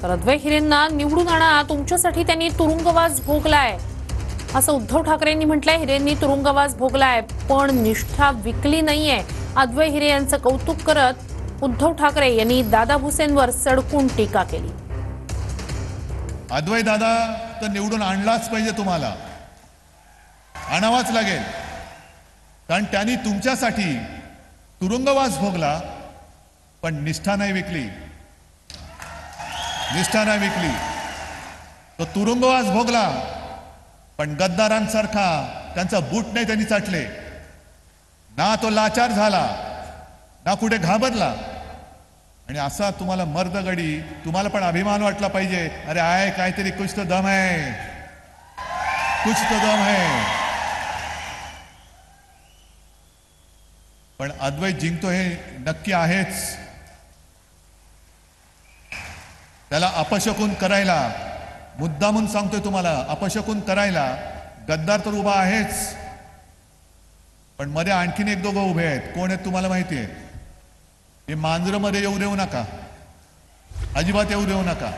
तर अद्वैत हिरेंना निवडून आणा, तुमच्यासाठी त्यांनी तुरुंगवास भोगलाय असं उद्धव ठाकरेंनी म्हटलंय. हिरेंनी तुरुंगवास भोगलाय पण निष्ठा विकली नाहीये. अद्वैत हिरे यांचं कौतुक करत उद्धव ठाकरे यांनी दादा भुसेंवर सडकून टीका केली. अद्वैत दादा तर निवडून आणलाच पाहिजे, तुम्हाला आणावाच लागेल, कारण त्यांनी तुमच्यासाठी तुरुंगवास भोगला पण निष्ठा नाही विकली. निष्ठा नाही विकली. तो तुरुंगवास भोगला पण गद्दारांसारखा त्यांचा बूट नाही त्यांनी चाटले. ना तो लाचार झाला, ना कुठे घाबरला. आणि असा तुम्हाला मर्दगडी, तुम्हाला पण अभिमान वाटला पाहिजे, अरे आहे काहीतरी, कुछ तो दम है, कुछ तो दम है. पण अद्वैत जिंकतो हे नक्की आहेच. त्याला अपशकुन करायला, मुद्दामून सांगतोय तुम्हाला, अपशकुन करायला गद्दार तर उभा आहेच, पण मध्ये आणखीन एक दोघं उभे आहेत. कोण आहेत तुम्हाला माहिती आहे? हे मांजरमध्ये येऊ देऊ नका, अजिबात येऊ देऊ नका.